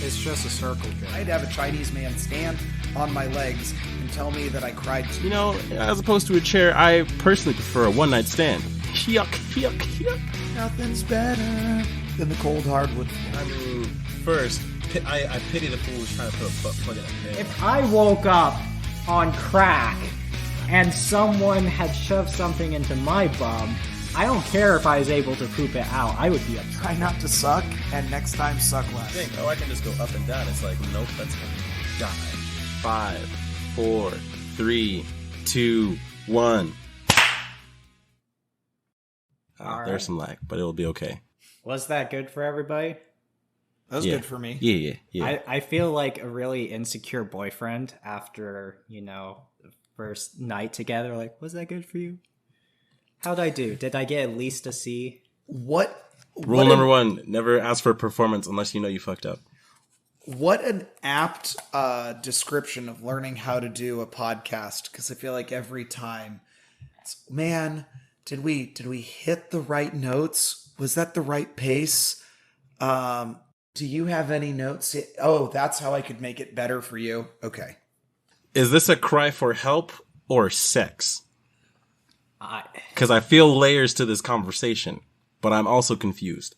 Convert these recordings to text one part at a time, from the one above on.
It's just a circle jerk. I'd have a Chinese man stand on my legs and tell me that I cried too. You know, as opposed to a chair, I personally prefer a one-night stand. Yuck, yuck, yuck. Nothing's better than the cold hardwood. I mean, first, I pity the fool who's trying to put a butt plug in a nail. If I woke up on crack and someone had shoved something into my bum, I don't care if I was able to poop it out. I would be upset. Try not to suck, and next time suck less. Think, I can just go up and down. It's like, nope, that's gonna die. 5, 4, 3, 2, 1. All There's right. some lag, but it'll be okay. Was that good for everybody? That was Yeah. good for me. Yeah. I feel like a really insecure boyfriend after, the first night together. Like, was that good for you? How'd I do? Did I get at least a C? Rule number 1, never ask for a performance unless you know you fucked up. What an apt description of learning how to do a podcast, because I feel like every time, man, did we hit the right notes? Was that the right pace? Do you have any notes? Oh, that's how I could make it better for you. Okay. Is this a cry for help or sex? Because I feel layers to this conversation, but I'm also confused.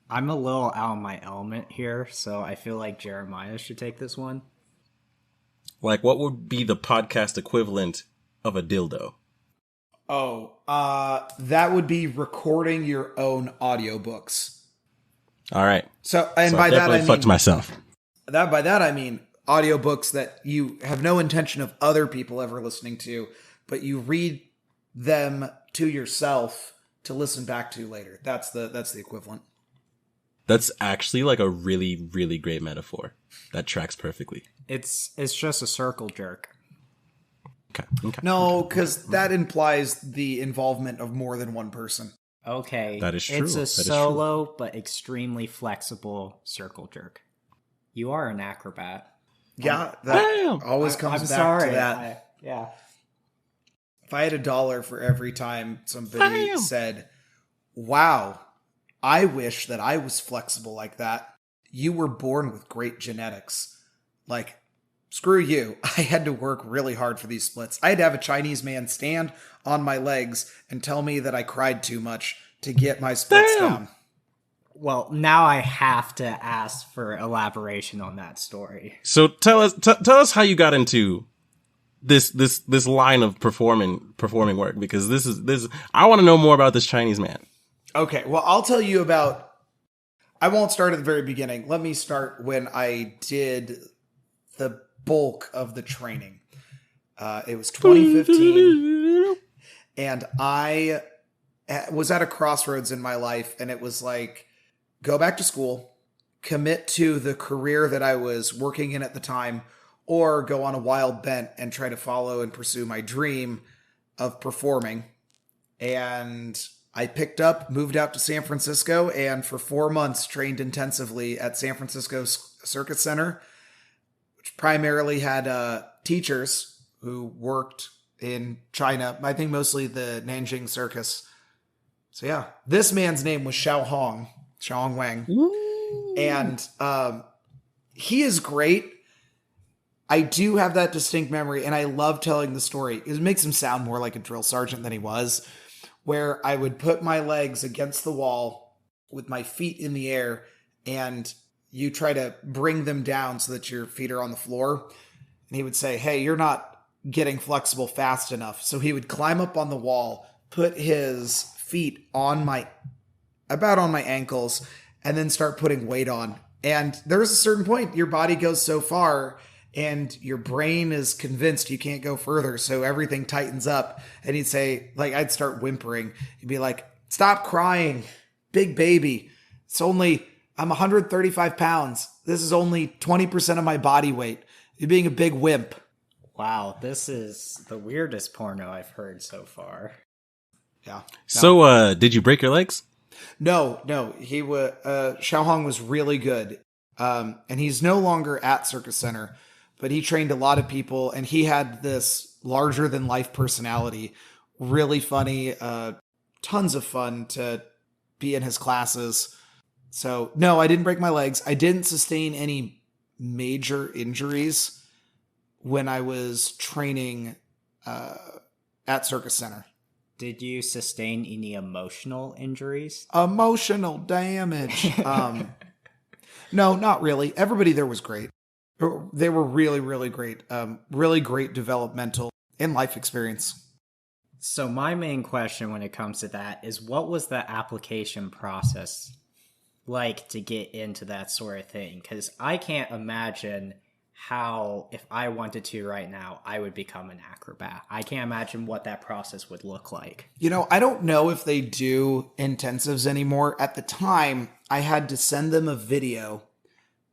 I'm a little out of my element here, so I feel like Jeremiah should take this one. Like, what would be the podcast equivalent of a dildo? Oh, that would be recording your own audiobooks. All right. So, and So by I that definitely I mean fucked myself. By that I mean audiobooks that you have no intention of other people ever listening to, but you read them to yourself to listen back to later. That's the equivalent. That's actually like a really, really great metaphor. That tracks perfectly. It's just a circle jerk. Okay. No, because that implies the involvement of more than one person. Okay. That is true. It's a That is true. solo but extremely flexible circle jerk. You are an acrobat. Yeah, that Damn. always comes I'm back sorry. to that. Yeah. If I had $1 for every time somebody said, "Wow, I wish that I was flexible like that. You were born with great genetics." Like, screw you. I had to work really hard for these splits. I had to have a Chinese man stand on my legs and tell me that I cried too much to get my splits down. Well, now I have to ask for elaboration on that story. So tell us how you got into this line of performing work, because this I want to know more about this Chinese man. Okay, well, I'll tell you about... I won't start at the very beginning. Let me start when I did the bulk of the training. It was 2015, and I was at a crossroads in my life, and it was like, go back to school, commit to the career that I was working in at the time, or go on a wild bent and try to follow and pursue my dream of performing. And I moved out to San Francisco, and for 4 months trained intensively at San Francisco Circus Center, which primarily had teachers who worked in China. I think mostly the Nanjing Circus. So yeah, this man's name was Xiao Wang. Ooh. And he is great. I do have that distinct memory, and I love telling the story. It makes him sound more like a drill sergeant than he was, where I would put my legs against the wall with my feet in the air, and you try to bring them down so that your feet are on the floor. And he would say, "Hey, you're not getting flexible fast enough." So he would climb up on the wall, put his feet about on my ankles, and then start putting weight on. And there's a certain point, your body goes so far and your brain is convinced you can't go further. So everything tightens up. And he'd say, like, I'd start whimpering. He'd be like, "Stop crying, big baby. I'm 135 pounds. This is only 20% of my body weight. You're being a big wimp." Wow, this is the weirdest porno I've heard so far. Yeah. So, did you break your legs? No. He was Xiao Hong was really good, and he's no longer at Circus Center, but he trained a lot of people, and he had this larger than life personality. Really funny, tons of fun to be in his classes. So no, I didn't break my legs. I didn't sustain any major injuries when I was training at Circus Center. Did you sustain any emotional injuries? Emotional damage. No, not really. Everybody there was great. They were really, really great. Really great developmental and life experience. So my main question when it comes to that is, what was the application process like to get into that sort of thing? Because I can't imagine how, if I wanted to right now, I would become an acrobat. I can't imagine what that process would look like. You know, I don't know if they do intensives anymore. At the time, I had to send them a video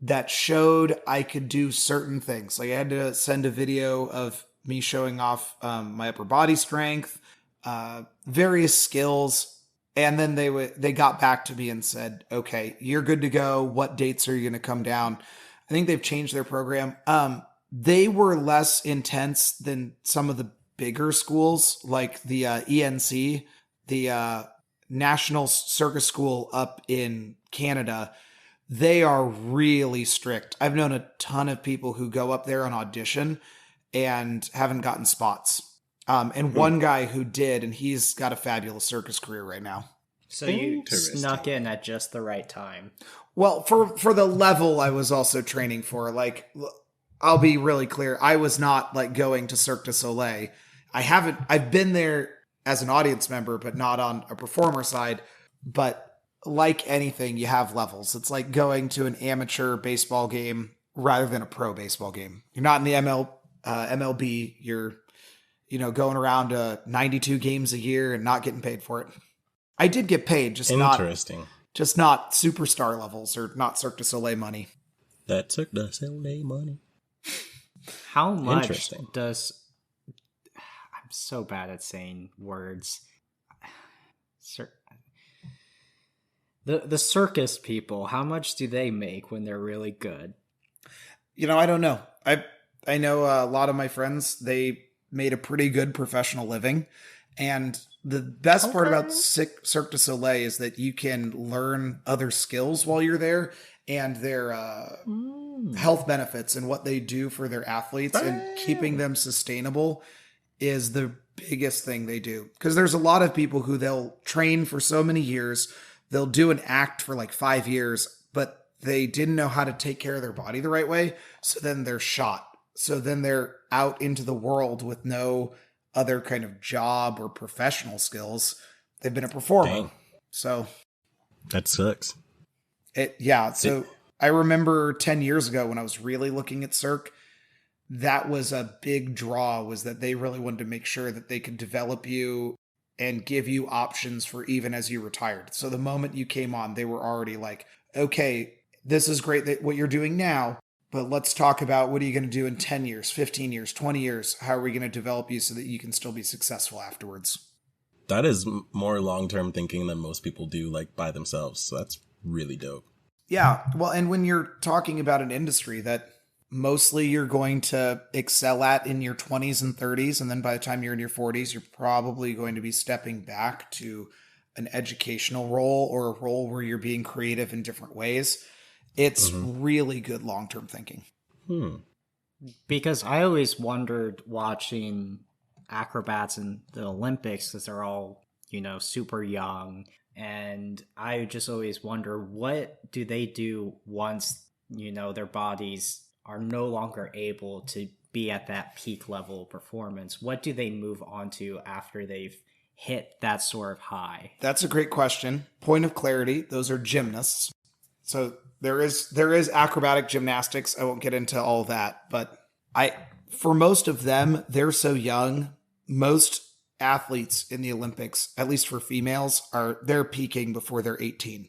that showed I could do certain things. Like I had to send a video of me showing off my upper body strength, various skills. And then they got back to me and said, okay, you're good to go. What dates are you going to come down? I think they've changed their program. They were less intense than some of the bigger schools, like the ENC, the National Circus School up in Canada. They are really strict. I've known a ton of people who go up there on audition and haven't gotten spots. And one guy who did, and he's got a fabulous circus career right now. So you snuck in at just the right time. Well, for the level I was also training for, like, I'll be really clear. I was not like going to Cirque du Soleil. I've been there as an audience member, but not on a performer side. But like anything, you have levels. It's like going to an amateur baseball game rather than a pro baseball game. You're not in the MLB. You're, going around 92 games a year and not getting paid for it. I did get paid, just not superstar levels or not Cirque du Soleil money. That Cirque du Soleil money. How much does... I'm so bad at saying words. The circus people, how much do they make when they're really good? I don't know. I know a lot of my friends, they made a pretty good professional living. And the best part about Cirque du Soleil is that you can learn other skills while you're there and their health benefits and what they do for their athletes and keeping them sustainable is the biggest thing they do. Because there's a lot of people who they'll train for so many years, they'll do an act for like 5 years, but they didn't know how to take care of their body the right way. So then they're shot. So then they're out into the world with no other kind of job or professional skills. They've been a performer. Dang. So that sucks. I remember 10 years ago when I was really looking at Cirque, that was a big draw, was that they really wanted to make sure that they could develop you and give you options for even as you retired. So the moment you came on, they were already like, okay, this is great what you're doing now, but let's talk about what are you going to do in 10 years, 15 years, 20 years? How are we going to develop you so that you can still be successful afterwards? That is more long-term thinking than most people do, like by themselves. So that's really dope. Yeah. Well, and when you're talking about an industry that mostly you're going to excel at in your 20s and 30s, and then by the time you're in your 40s, you're probably going to be stepping back to an educational role or a role where you're being creative in different ways. It's really good long-term thinking. Because I always wondered watching acrobats in the Olympics, because they're all, super young. And I just always wonder, what do they do once, their bodies are no longer able to be at that peak level of performance? What do they move on to after they've hit that sort of high? That's a great question. Point of clarity, those are gymnasts. So there is acrobatic gymnastics. I won't get into all that, but for most of them, they're so young. Most athletes in the Olympics, at least for females, they're peaking before they're 18.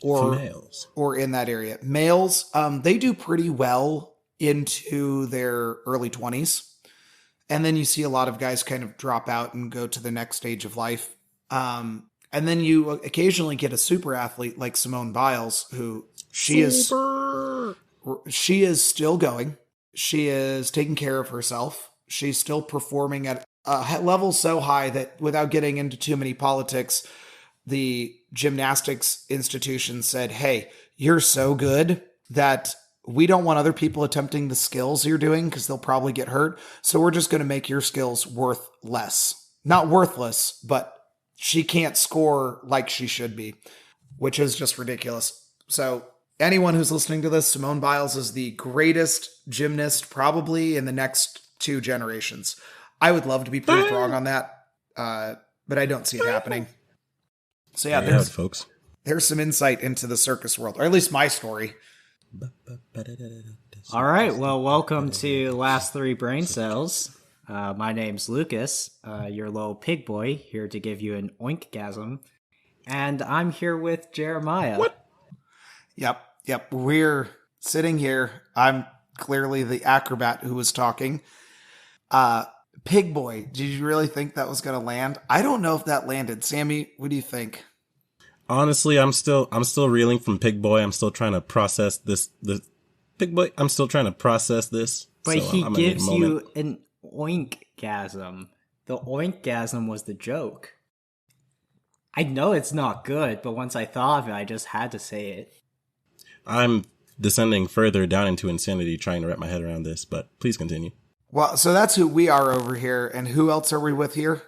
Or in that area. Males, they do pretty well into their early 20s. And then you see a lot of guys kind of drop out and go to the next stage of life. And then you occasionally get a super athlete like Simone Biles, who she is still going. She is taking care of herself. She's still performing at a level so high that, without getting into too many politics, the gymnastics institution said, hey, you're so good that we don't want other people attempting the skills you're doing because they'll probably get hurt. So we're just going to make your skills worth less. Not worthless, but she can't score like she should be, which is just ridiculous. So anyone who's listening to this, Simone Biles is the greatest gymnast probably in the next 2 generations. I would love to be proved wrong on that, but I don't see it happening. So yeah, there's some insight into the circus world, or at least my story. All right, well, welcome to Last 3 Brain Cells. My name's Lucas, your little pig boy, here to give you an oinkgasm. And I'm here with Jeremiah. What? Yep. We're sitting here. I'm clearly the acrobat who was talking. Pig boy, did you really think that was going to land? I don't know if that landed. Sammy, what do you think? Honestly, I'm still reeling from Pig Boy. I'm still trying to process this. The Pig Boy, I'm still trying to process this. But so he gives you an oinkgasm. The oinkgasm was the joke. I know it's not good, but once I thought of it, I just had to say it. I'm descending further down into insanity trying to wrap my head around this, but please continue. Well, so that's who we are over here, and who else are we with here?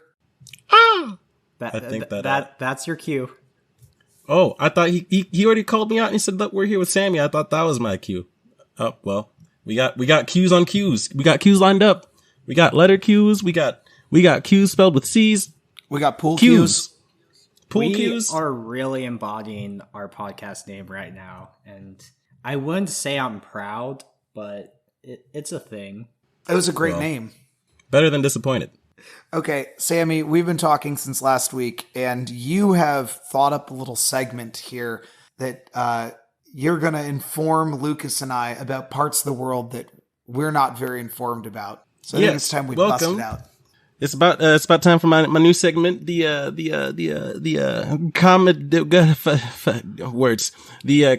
That's your cue. Oh, I thought he already called me out and he said that we're here with Sammy. I thought that was my cue. Oh, well, we got cues on cues. We got cues lined up. We got letter cues. We got cues spelled with C's. We got pool cues. We are really embodying our podcast name right now. And I wouldn't say I'm proud, but it's a thing. It was a great name. Better than disappointed. Okay, Sammy, we've been talking since last week, and you have thought up a little segment here that you're going to inform Lucas and I about parts of the world that we're not very informed about. So I think it's time we bust it out. It's about time for my new segment, the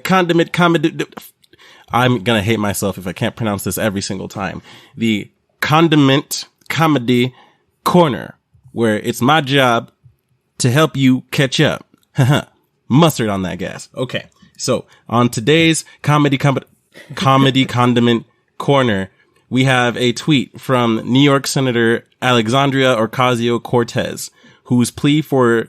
condiment comedy. I'm gonna hate myself if I can't pronounce this every single time. The condiment comedy corner, where it's my job to help you catch up. Mustard on that gas. Okay. So on today's comedy condiment corner, we have a tweet from New York Senator Alexandria Ocasio-Cortez, whose plea for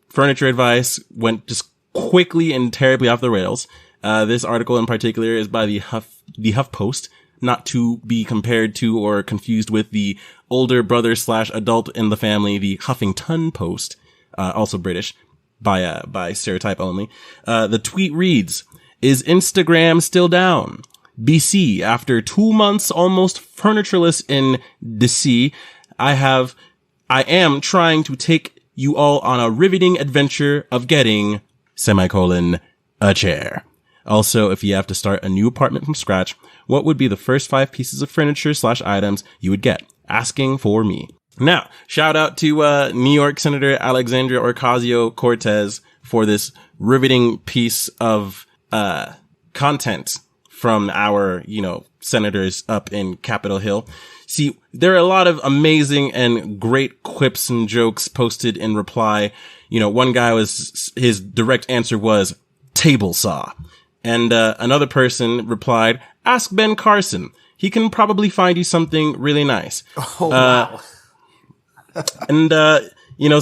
furniture advice went just quickly and terribly off the rails. This article in particular is by the HuffPost, not to be compared to or confused with the older brother / adult in the family, the Huffington Post, also British, by stereotype only. The tweet reads, "Is Instagram still down? BC, after 2 months almost furnitureless in DC, I am trying to take you all on a riveting adventure of getting, a chair. Also, if you have to start a new apartment from scratch, what would be the first 5 pieces of furniture / items you would get? Asking for me." Now, shout out to New York Senator Alexandria Ocasio-Cortez for this riveting piece of content from our, senators up in Capitol Hill. See, there are a lot of amazing and great quips and jokes posted in reply. One guy his direct answer was table saw. And another person replied, "Ask Ben Carson. He can probably find you something really nice." Oh, wow. And,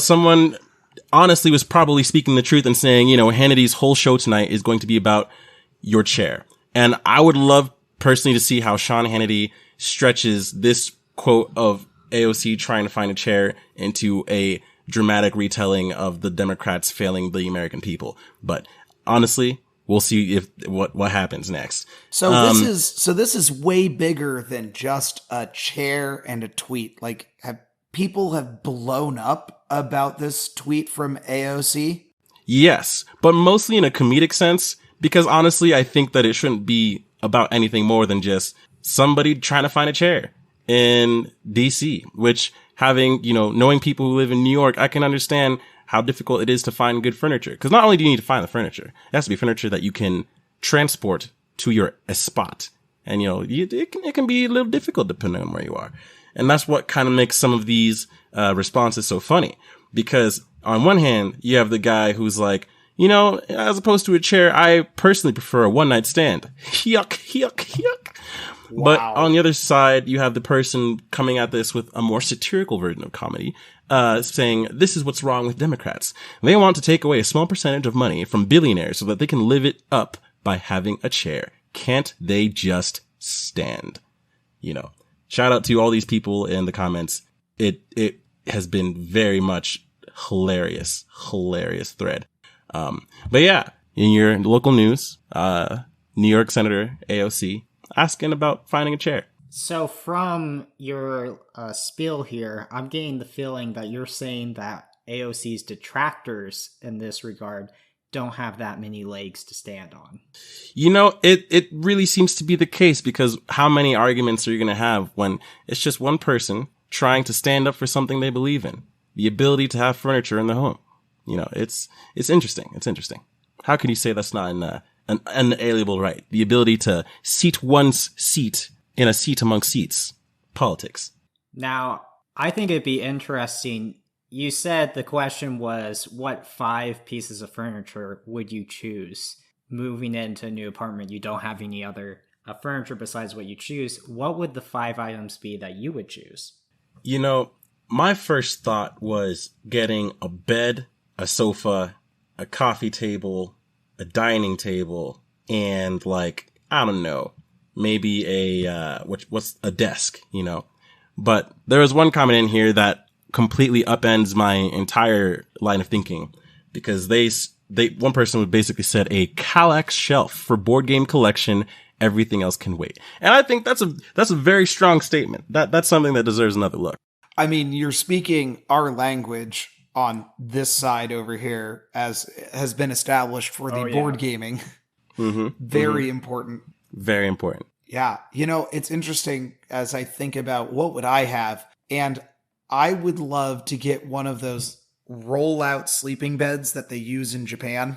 someone honestly was probably speaking the truth and saying, Hannity's whole show tonight is going to be about your chair. And I would love personally to see how Sean Hannity stretches this quote of AOC trying to find a chair into a dramatic retelling of the Democrats failing the American people. But honestly, we'll see what happens next. So this is way bigger than just a chair and a tweet. Like, people have blown up about this tweet from AOC? Yes, but mostly in a comedic sense, because honestly, I think that it shouldn't be about anything more than just somebody trying to find a chair in DC, which knowing people who live in New York, I can understand how difficult it is to find good furniture. Because not only do you need to find the furniture, it has to be furniture that you can transport to your spot. And, it can be a little difficult depending on where you are. And that's what kind of makes some of these responses so funny. Because on one hand, you have the guy who's like, you know, as opposed to a chair, I personally prefer a one-night stand. Yuck, yuck, yuck. Wow. But on the other side, you have the person coming at this with a more satirical version of comedy, saying, this is what's wrong with Democrats. They want to take away a small percentage of money from billionaires so that they can live it up by having a chair. Can't they just stand? You know, shout out to all these people in the comments. It has been very much hilarious thread. But yeah, in your local news, New York Senator AOC asking about finding a chair. So from your spiel here, I'm getting the feeling that you're saying that AOC's detractors in this regard don't have that many legs to stand on. You know, it really seems to be the case, because how many arguments are you going to have when it's just one person trying to stand up for something they believe in? The ability to have furniture in the home. You know, it's interesting. It's interesting. How can you say that's not an unalienable right? The ability to seat one's seat in a seat among seats. Politics. Now, I think it'd be interesting. You said the question was, what 5 pieces of furniture would you choose moving into a new apartment? You don't have any other furniture besides what you choose. What would the 5 items be that you would choose? You know, my first thought was getting a bed, a sofa, a coffee table, a dining table, and like, I don't know, maybe what's a desk, you know. But there was one comment in here that completely upends my entire line of thinking, because one person would basically said a Kallax shelf for board game collection. Everything else can wait. And I think that's a very strong statement. That's something that deserves another look. I mean, you're speaking our language on this side over here, as has been established for the board gaming. Mm-hmm. Very important. Very important. Yeah. You know, it's interesting as I think about what would I have, and I would love to get one of those roll-out sleeping beds that they use in Japan.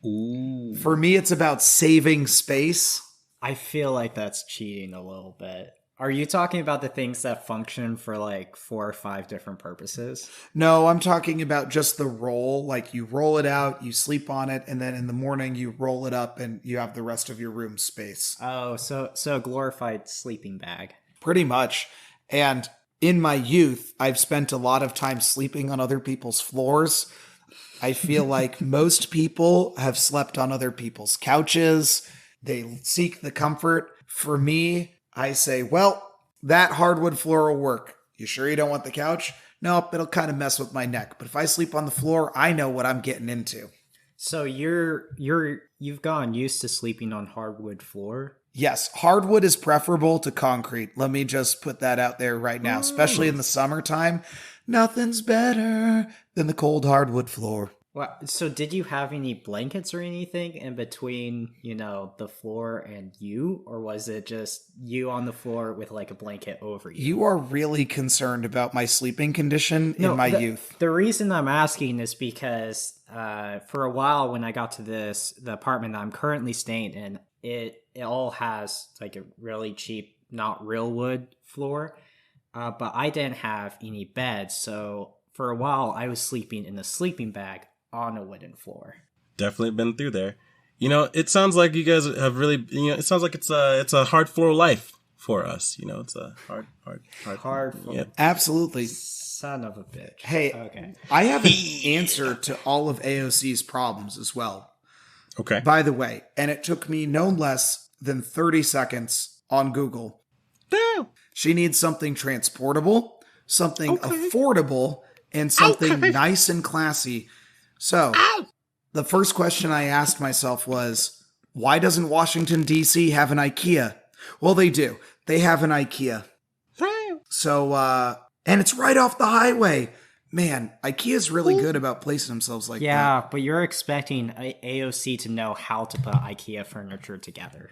Ooh. For me, it's about saving space. I feel like that's cheating a little bit. Are you talking about the things that function for like 4 or 5 different purposes? No, I'm talking about just the roll. Like, you roll it out, you sleep on it, and then in the morning you roll it up and you have the rest of your room space. Oh, so a glorified sleeping bag. Pretty much. And in my youth, I've spent a lot of time sleeping on other people's floors. I feel like most people have slept on other people's couches. They seek the comfort. For me, I say, well, that hardwood floor will work. You sure you don't want the couch? Nope, it'll kind of mess with my neck. But if I sleep on the floor, I know what I'm getting into. So you've gotten used to sleeping on hardwood floor? Yes, hardwood is preferable to concrete. Let me just put that out there right now, especially in the summertime. Nothing's better than the cold hardwood floor. Well, so did you have any blankets or anything in between, you know, the floor and you? Or was it just you on the floor with like a blanket over you? You are really concerned about my sleeping condition in my youth. The reason I'm asking is because for a while when I got to the apartment that I'm currently staying in, it all has like a really cheap, not real wood floor. But I didn't have any beds. So for a while I was sleeping in a sleeping bag on a wooden floor. Definitely been through there. You know, it sounds like you guys have really, you know, it sounds like it's a hard floor life for us. You know, it's a hard floor. Yeah. Absolutely. Son of a bitch. Hey, okay. I have an answer to all of AOC's problems as well. Okay. By the way, and it took me no less than 30 seconds on Google. Damn. She needs something transportable, something affordable, and something nice and classy. So, the first question I asked myself was, why doesn't Washington, D.C. have an IKEA? Well, they do. They have an IKEA. So, and it's right off the highway. Man, IKEA's really good about placing themselves like that. Yeah, but you're expecting AOC to know how to put IKEA furniture together.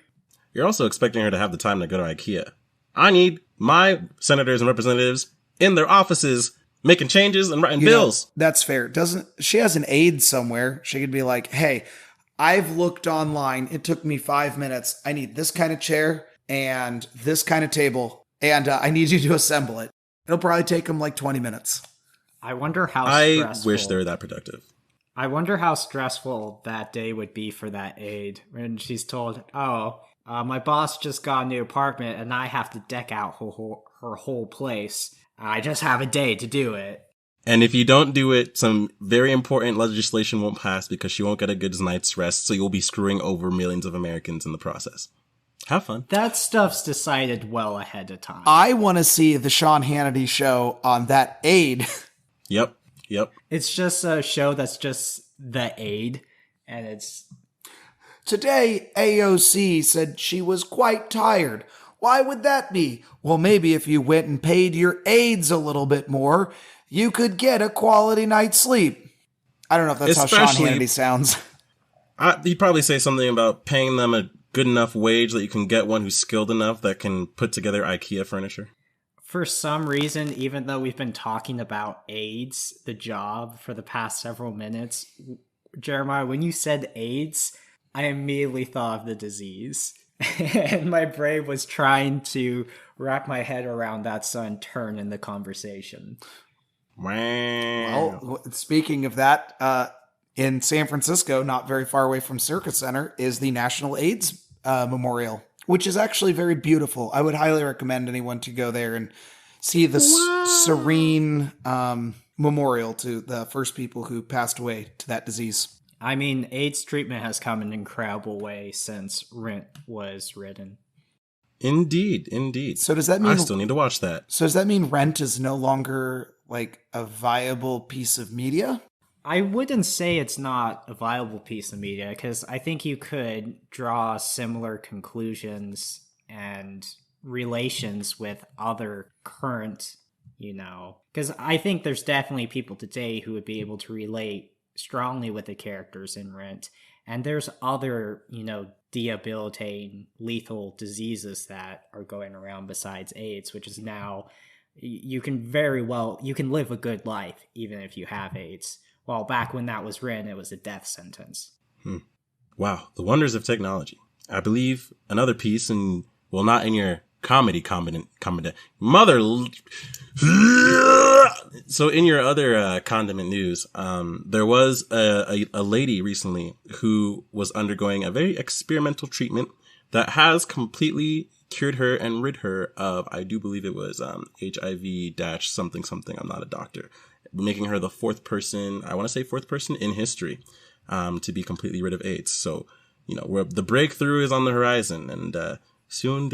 You're also expecting her to have the time to go to IKEA. I need my senators and representatives in their offices making changes and writing bills. That's fair. She has an aide somewhere. She could be like, hey, I've looked online. It took me 5 minutes. I need this kind of chair and this kind of table, and I need you to assemble it. It'll probably take them like 20 minutes. I wonder how I stressful. wish they were that productive. I wonder how stressful that day would be for that aide when she's told, "Oh, my boss just got a new apartment, and I have to deck out her whole place. I just have a day to do it." And if you don't do it, some very important legislation won't pass because she won't get a good night's rest, so you'll be screwing over millions of Americans in the process. Have fun. That stuff's decided well ahead of time. I want to see the Sean Hannity show on that aide. Yep. It's just a show that's just the aide, and it's... Today, AOC said she was quite tired. Why would that be? Well, maybe if you went and paid your aides a little bit more, you could get a quality night's sleep. I don't know if that's how Sean Hannity sounds. He'd probably say something about paying them a good enough wage that you can get one who's skilled enough that can put together IKEA furniture. For some reason, even though we've been talking about AIDS, the job, for the past several minutes, Jeremiah, when you said AIDS, I immediately thought of the disease. And my brain was trying to wrap my head around that sudden turn in the conversation. Well, speaking of that, in San Francisco, not very far away from Circus Center, is the National AIDS Memorial, which is actually very beautiful. I would highly recommend anyone to go there and see the serene memorial to the first people who passed away to that disease. I mean, AIDS treatment has come in an incredible way since Rent was written. Indeed. So does that mean I still need to watch that? So does that mean Rent is no longer like a viable piece of media? I wouldn't say it's not a viable piece of media, because I think you could draw similar conclusions and relations with other current, because I think there's definitely people today who would be able to relate strongly with the characters in Rent. And there's other, debilitating, lethal diseases that are going around besides AIDS, which is now, you can live a good life even if you have AIDS. Well, back when that was written, it was a death sentence. Wow, the wonders of technology. I believe another piece, and well, not in your comedy. Mother. So in your other condiment news, there was a lady recently who was undergoing a very experimental treatment that has completely cured her and rid her of, I do believe it was HIV-something. I'm not a doctor. Making her the fourth person in history to be completely rid of AIDS. So, the breakthrough is on the horizon, and soon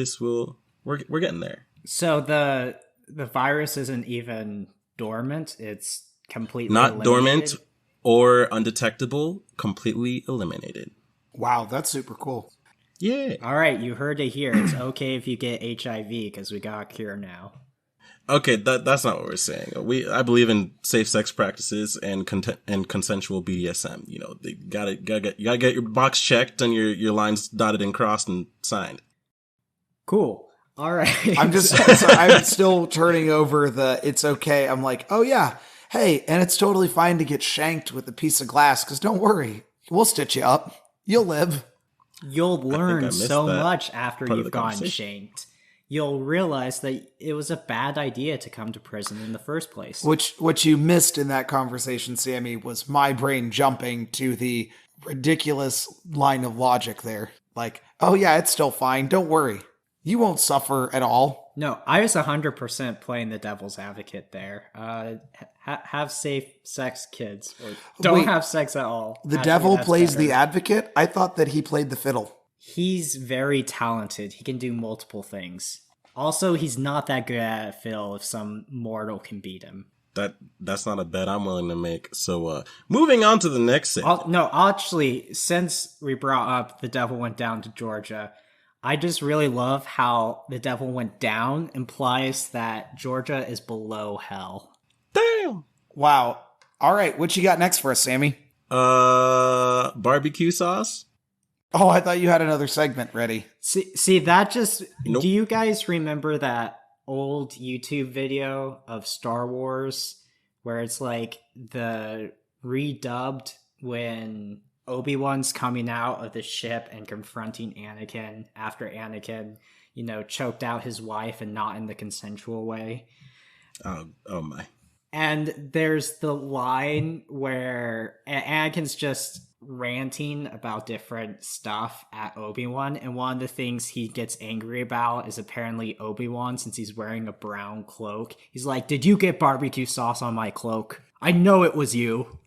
we're getting there. So the virus isn't even dormant; it's completely not eliminated? Dormant or undetectable, completely eliminated. Wow, that's super cool. Yeah. All right, you heard it here. It's okay if you get HIV because we got a cure now. Okay, that's not what we're saying. I believe in safe sex practices and consensual BDSM. They gotta get your box checked and your lines dotted and crossed and signed. Cool. All right. I'm still turning over it's okay. I'm like, oh yeah, hey, and it's totally fine to get shanked with a piece of glass, because don't worry, we'll stitch you up. You'll live. You'll learn so much after you've gotten shanked. You'll realize that it was a bad idea to come to prison in the first place. What you missed in that conversation, Sammy, was my brain jumping to the ridiculous line of logic there. Like, oh yeah, it's still fine. Don't worry. You won't suffer at all. No, I was 100% playing the devil's advocate there. Have safe sex, kids. Or don't have sex at all. The devil plays the advocate? I thought that he played the fiddle. He's very talented. He can do multiple things. Also, he's not that good at fiddle if some mortal can beat him. That's not a bet I'm willing to make. So, moving on to the next segment. Actually, since we brought up The Devil Went Down to Georgia, I just really love how The Devil Went Down implies that Georgia is below hell. Damn! Wow. All right, what you got next for us, Sammy? Barbecue sauce? Oh, I thought you had another segment ready. See that just... Nope. Do you guys remember that old YouTube video of Star Wars where it's like the redubbed when Obi-Wan's coming out of the ship and confronting Anakin after Anakin, choked out his wife and not in the consensual way? Oh my. And there's the line where Anakin's just ranting about different stuff at Obi-Wan, and one of the things he gets angry about is apparently Obi-Wan, since he's wearing a brown cloak. He's like, "Did you get barbecue sauce on my cloak? I know it was you."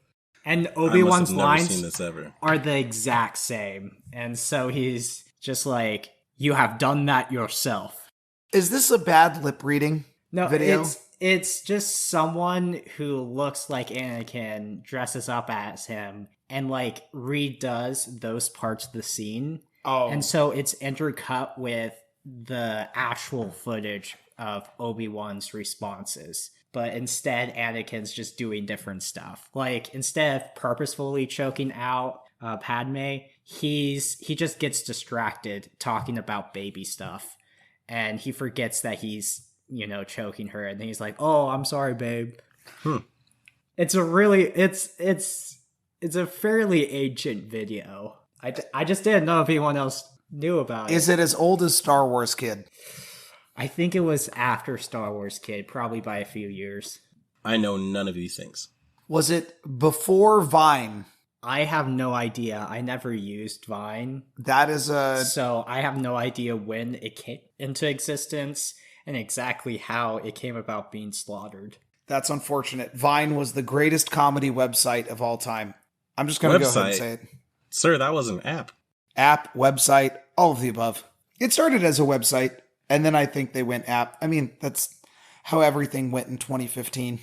And Obi-Wan's lines are the exact same. And so he's just like, "You have done that yourself." Is this a bad lip reading video? It's just someone who looks like Anakin, dresses up as him, and like redoes those parts of the scene. Oh. And so it's intercut with the actual footage of Obi-Wan's responses. But instead, Anakin's just doing different stuff. Like, instead of purposefully choking out Padme, he just gets distracted talking about baby stuff. And he forgets that he's, choking her. And then he's like, "Oh, I'm sorry, babe." It's a really, it's a fairly ancient video. I just didn't know if anyone else knew about it. Is it as old as Star Wars Kid? I think it was after Star Wars Kid, probably by a few years. I know none of these things. Was it before Vine? I have no idea. I never used Vine. That is So I have no idea when it came into existence and exactly how it came about being slaughtered. That's unfortunate. Vine was the greatest comedy website of all time. I'm just going to go ahead and say it. Sir, that was an app. App, website, all of the above. It started as a website, and then I think they went app. I mean, that's how everything went in 2015.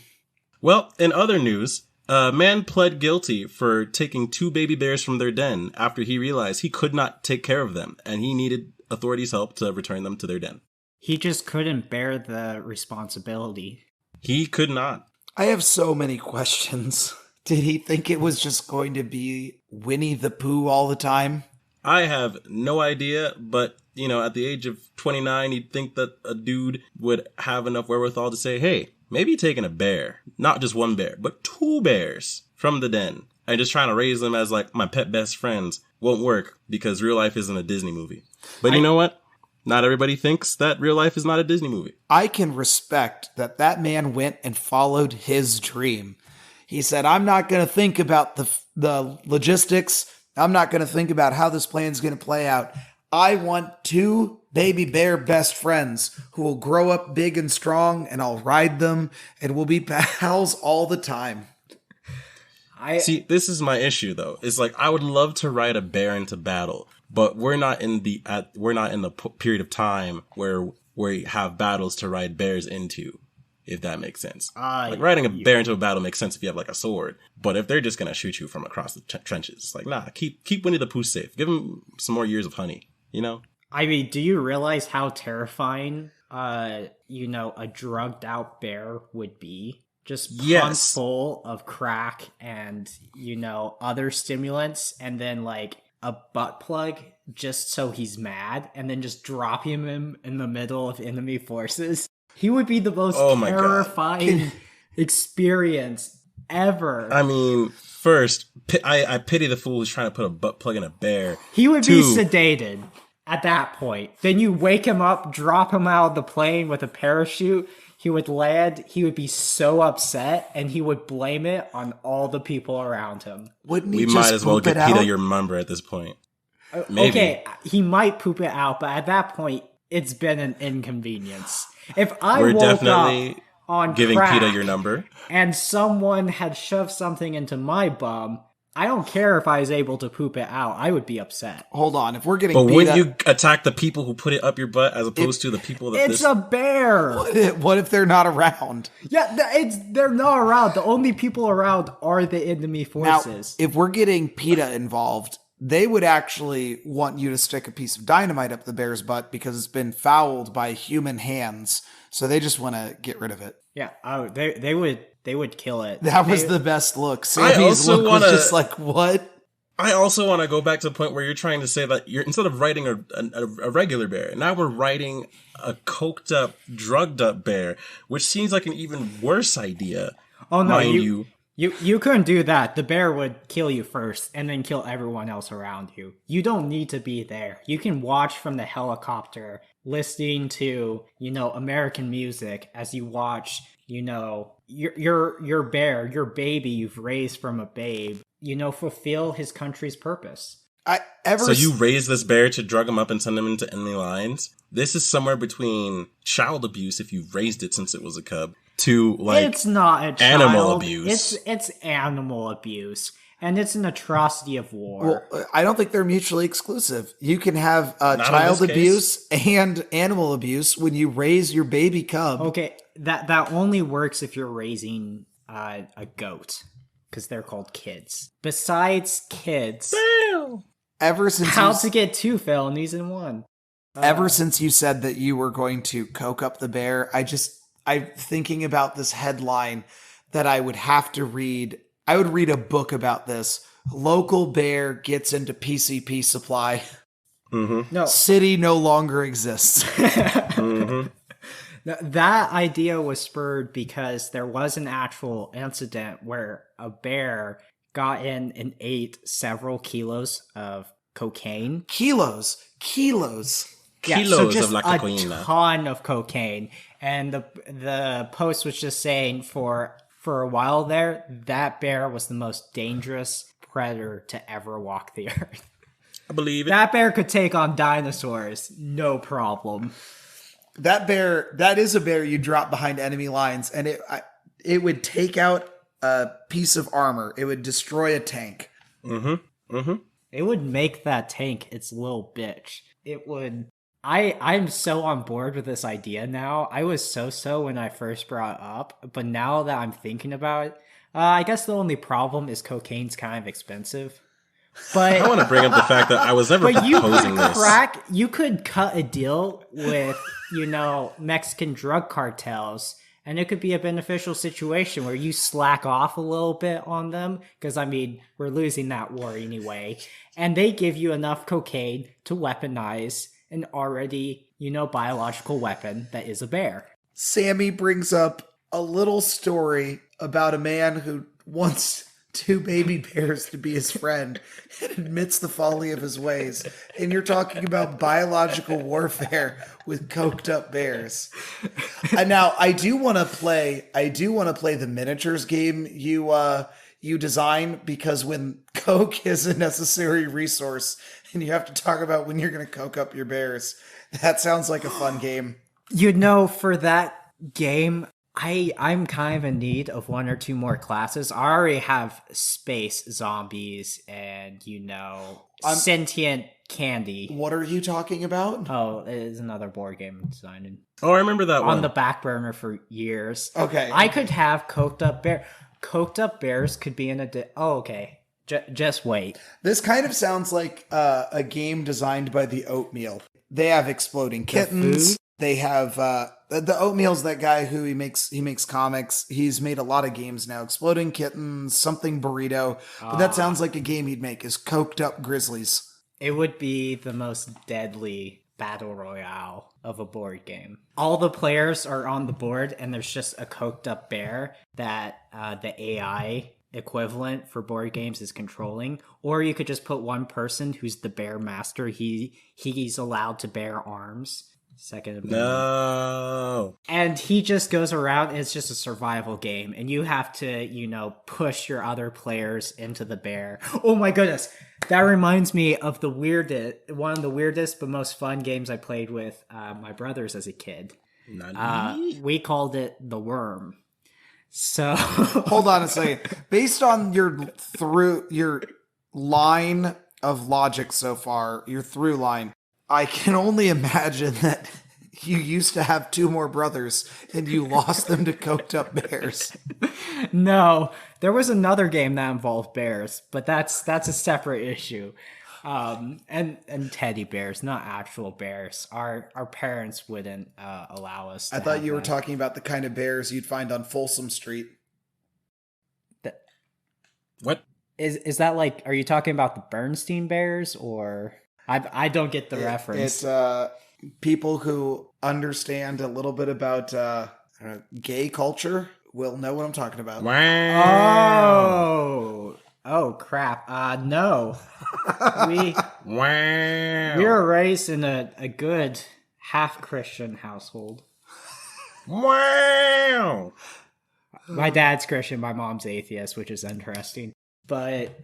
Well, in other news, a man pled guilty for taking 2 baby bears from their den after he realized he could not take care of them, and he needed authorities' help to return them to their den. He just couldn't bear the responsibility. He could not. I have so many questions. Did he think it was just going to be Winnie the Pooh all the time? I have no idea, but, at the age of 29, you'd think that a dude would have enough wherewithal to say, "Hey, maybe taking a bear, not just one bear, but 2 bears from the den, and just trying to raise them as, like, my pet best friends won't work because real life isn't a Disney movie." But you know what? Not everybody thinks that real life is not a Disney movie. I can respect that man went and followed his dream. He said, "I'm not going to think about the logistics. I'm not going to think about how this plan's going to play out. I want 2 baby bear best friends who will grow up big and strong, and I'll ride them, and we'll be pals all the time." See, this is my issue, though. It's like, I would love to ride a bear into battle, but we're not in the period of time where we have battles to ride bears into, if that makes sense. Like, riding a bear into a battle makes sense if you have, like, a sword, but if they're just gonna shoot you from across the trenches, it's like, nah, keep Winnie the Pooh safe. Give him some more years of honey, I mean, do you realize how terrifying, a drugged out bear would be? Just pumped full of crack and, other stimulants, and then, like, a butt plug just so he's mad, and then just drop him in the middle of enemy forces. He would be the most terrifying experience ever. I mean, first, I pity the fool who's trying to put a butt plug in a bear. He would be sedated at that point. Then you wake him up, drop him out of the plane with a parachute. He would land. He would be so upset, and he would blame it on all the people around him. Wouldn't he We might as well get PETA your member at this point. Maybe. Okay, he might poop it out, but at that point, it's been an inconvenience. If I We're woke definitely up on giving crack PETA your number, and someone had shoved something into my bum, I don't care if I was able to poop it out. I would be upset. Hold on, if we're getting but PETA, wouldn't you attack the people who put it up your butt as opposed to the people that It's a bear! What if they're not around? Yeah, they're not around. The only people around are the enemy forces. Now, if we're getting PETA involved, they would actually want you to stick a piece of dynamite up the bear's butt because it's been fouled by human hands. So they just want to get rid of it. Yeah, they would kill it. That was the best look. Sammy's look was just like, what? I also want to go back to the point where you're trying to say that you're, instead of riding a regular bear, now we're riding a coked up, drugged up bear, which seems like an even worse idea. Oh no, You couldn't do that. The bear would kill you first and then kill everyone else around you. You don't need to be there. You can watch from the helicopter, listening to, American music as you watch, your bear, your baby you've raised from a babe, fulfill his country's purpose. So you raise this bear to drug him up and send him into enemy lines? This is somewhere between child abuse, if you've raised it since it was a cub, to it's not a child. Animal abuse. It's animal abuse, and it's an atrocity of war. Well, I don't think they're mutually exclusive. You can have child abuse and animal abuse when you raise your baby cub. Okay, that only works if you're raising a goat, because they're called kids. Besides kids, ever since how to get 2 felonies in 1. Ever since you said that you were going to coke up the bear, I'm thinking about this headline that I would have to read. I would read a book about this. Local bear gets into PCP supply. Mm-hmm. No. City no longer exists. Mm-hmm. That idea was spurred because there was an actual incident where a bear got in and ate several kilos of cocaine. Kilos. Yeah, so just of la cocaína. A ton of cocaine. And the post was just saying for a while there, that bear was the most dangerous predator to ever walk the earth. I believe it. That bear could take on dinosaurs, no problem. That is a bear you drop behind enemy lines, and it would take out a piece of armor. It would destroy a tank. Mm-hmm. Mm-hmm. It would make that tank its little bitch. It would. I'm so on board with this idea now. I was so when I first brought it up, but now that I'm thinking about it, I guess the only problem is cocaine's kind of expensive. But I want to bring up the fact that I was never proposing this. You could cut a deal with, Mexican drug cartels, and it could be a beneficial situation where you slack off a little bit on them, because, we're losing that war anyway, and they give you enough cocaine to weaponize an already, biological weapon that is a bear. Sammy brings up a little story about a man who wants 2 baby bears to be his friend and admits the folly of his ways. And you're talking about biological warfare with coked up bears. And now I do want to play the miniatures game you design, because when coke is a necessary resource and you have to talk about when you're going to coke up your bears, that sounds like a fun game. For that game, I'm kind of in need of 1 or 2 more classes. I already have space zombies and, sentient candy. What are you talking about? Oh, it is another board game I'm designing. Oh, I remember that one. On the back burner for years. Okay. I could have coked up bear. Coked up bears could be in a... okay. Just wait. This kind of sounds like a game designed by the Oatmeal. They have exploding kittens. They have the Oatmeal's that guy who he makes comics. He's made a lot of games now. Exploding Kittens, something burrito. But that sounds like a game he'd make, is coked up grizzlies. It would be the most deadly battle royale of a board game. All the players are on the board and there's just a coked up bear that the AI equivalent for board games is controlling, or you could just put one person who's the bear master. He's allowed to bear arms. Second Amendment. No. And he just goes around, and it's just a survival game, and you have to, push your other players into the bear. Oh my goodness. That reminds me of one of the weirdest but most fun games I played with my brothers as a kid. We called it The Worm. So hold on a second. Based on your line of logic so far, your through line, I can only imagine that you used to have 2 more brothers and you lost them to coked up bears. No, there was another game that involved bears, but that's a separate issue. And teddy bears, not actual bears. Our parents wouldn't allow us. I thought you were talking about the kind of bears you'd find on Folsom Street. What? Is that like? Are you talking about the Bernstein Bears, or I don't get the reference? It's people who understand a little bit about gay culture will know what I'm talking about. Wow. Oh crap. No. We Wow. were raised in a good half Christian household. Wow. My dad's Christian, my mom's atheist, which is interesting. But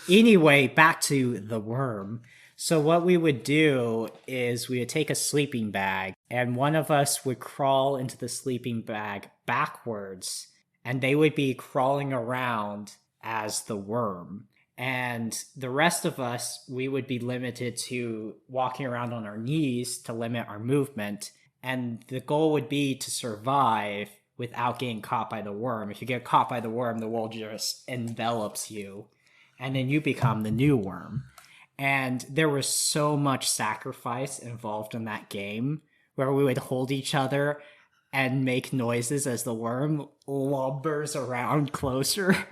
anyway, back to the worm. So what we would do is we would take a sleeping bag, and one of us would crawl into the sleeping bag backwards, and they would be crawling around as the worm. And the rest of us, we would be limited to walking around on our knees to limit our movement. And the goal would be to survive without getting caught by the worm. If you get caught by the worm just envelops you, and then you become the new worm. And there was so much sacrifice involved in that game, where we would hold each other and make noises as the worm lumbers around closer.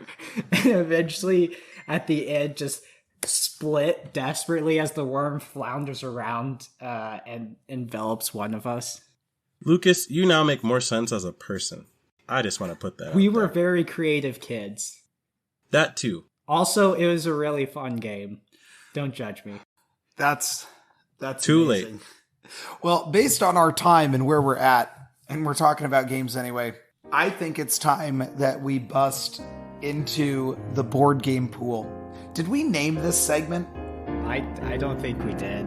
And eventually, at the end, just split desperately as the worm flounders around and envelops one of us. Lucas, you now make more sense as a person. I just want to put that We out were there. very creative kids. That too. Also, it was a really fun game. Don't judge me. That's Too amazing. late. Well, based on our time and where we're at, and we're talking about games anyway, I think it's time that we bust into the board game pool. Did we name this segment? I don't think we did.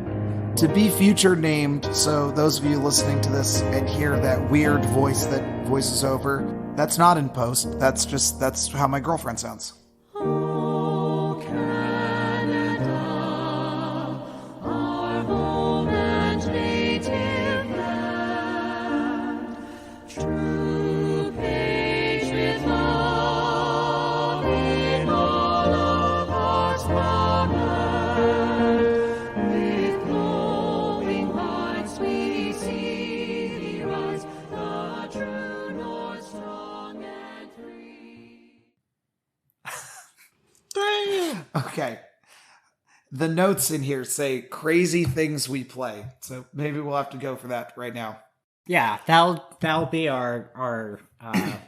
To be future named, so those of you listening to this and hear that weird voice that voices over, that's not in post. That's how my girlfriend sounds. Okay. The notes in here say crazy things we play. So maybe we'll have to go for that right now. Yeah, that'll be our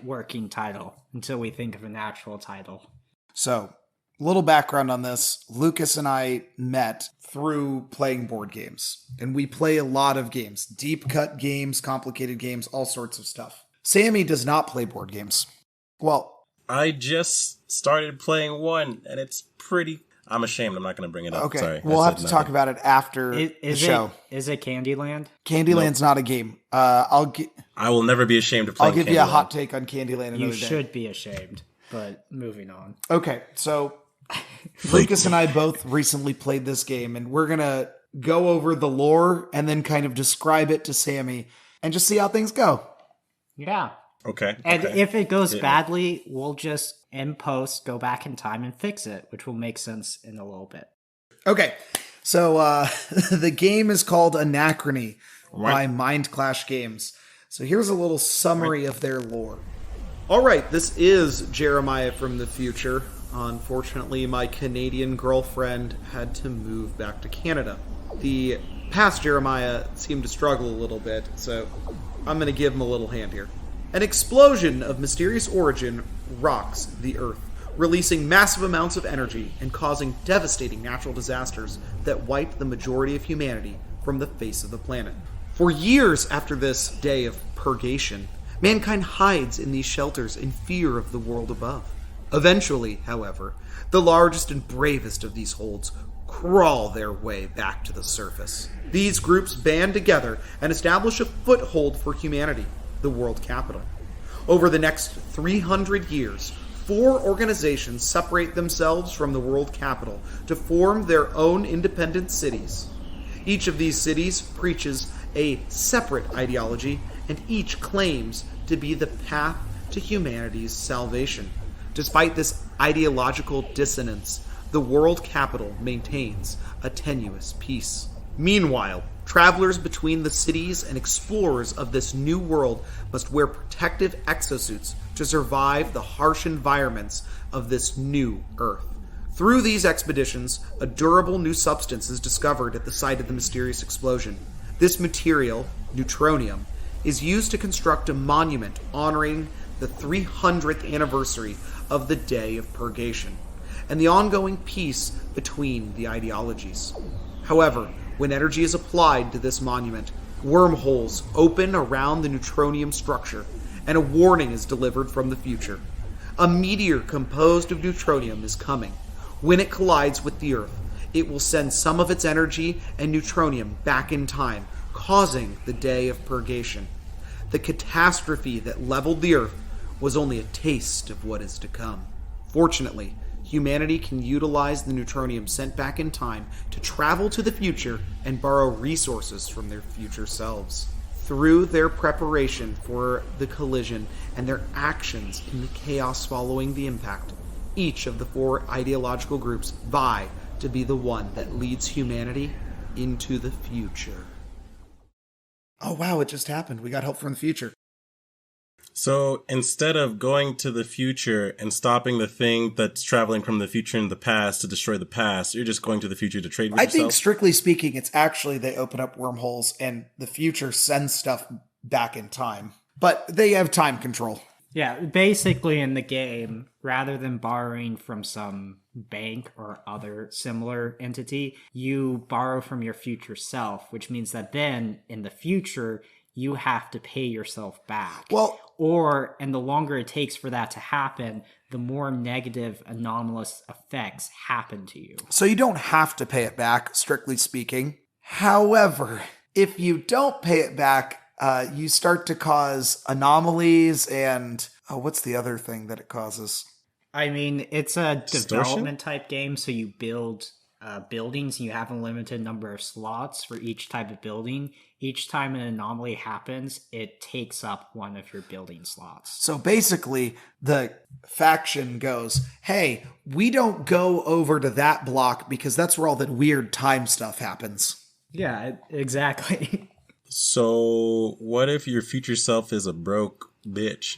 working title until we think of an actual title. So, little background on this. Lucas and I met through playing board games. And we play a lot of games. Deep cut games, complicated games, all sorts of stuff. Sammy does not play board games. Well, I just started playing one, and it's pretty... I'm ashamed. I'm not going to bring it up. okay. Sorry. We'll I have said to talk nothing. about it after the show. Is it Candyland? Candyland's not a game. I will never be ashamed of playing I'll give you a Candyland. hot take on Candyland another You day. should be ashamed. But moving on. Okay, so Lucas and I both recently played this game, and we're going to go over the lore and then kind of describe it to Sammy and just see how things go. Yeah. Okay. And okay. if it goes Yeah. badly, we'll just in post go back in time and fix it, which will make sense in a little bit. Okay, so the game is called Anachrony by Right. Mind Clash Games. So here's a little summary of their lore. All right, this is Jeremiah from the future. Unfortunately, my Canadian girlfriend had to move back to Canada. The past Jeremiah seemed to struggle a little bit, so I'm going to give him a little hand here. An explosion of mysterious origin rocks the Earth, releasing massive amounts of energy and causing devastating natural disasters that wiped the majority of humanity from the face of the planet. For years after this day of purgation, mankind hides in these shelters in fear of the world above. Eventually, however, the largest and bravest of these holds crawl their way back to the surface. These groups band together and establish a foothold for humanity, the world capital. Over the next 300 years, 4 organizations separate themselves from the world capital to form their own independent cities. Each of these cities preaches a separate ideology, and each claims to be the path to humanity's salvation. Despite this ideological dissonance, the world capital maintains a tenuous peace. Meanwhile, travelers between the cities and explorers of this new world must wear protective exosuits to survive the harsh environments of this new Earth. Through these expeditions, a durable new substance is discovered at the site of the mysterious explosion. This material, neutronium, is used to construct a monument honoring the 300th anniversary of the Day of Purgation and the ongoing peace between the ideologies. However, when energy is applied to this monument, wormholes open around the neutronium structure, and a warning is delivered from the future. A meteor composed of neutronium is coming. When it collides with the Earth, it will send some of its energy and neutronium back in time, causing the Day of Purgation. The catastrophe that leveled the Earth was only a taste of what is to come. Fortunately, humanity can utilize the neutronium sent back in time to travel to the future and borrow resources from their future selves. Through their preparation for the collision and their actions in the chaos following the impact, each of the 4 ideological groups vie to be the one that leads humanity into the future. Oh wow, it just happened. We got help from the future. So instead of going to the future and stopping the thing that's traveling from the future in the past to destroy the past, you're just going to the future to trade with yourself? I think, strictly speaking, it's actually they open up wormholes and the future sends stuff back in time. But they have time control. Yeah, basically in the game, rather than borrowing from some bank or other similar entity, you borrow from your future self, which means that then, in the future, you have to pay yourself back. And the longer it takes for that to happen, the more negative anomalous effects happen to you. So you don't have to pay it back, strictly speaking. However, if you don't pay it back, you start to cause anomalies and... what's the other thing that it causes? I mean, it's a Distortion? development type game, so you build buildings and you have a limited number of slots for each type of building. Each time an anomaly happens, it takes up one of your building slots. So basically, the faction goes, hey, we don't go over to that block because that's where all the weird time stuff happens. Yeah, exactly. So what if your future self is a broke bitch?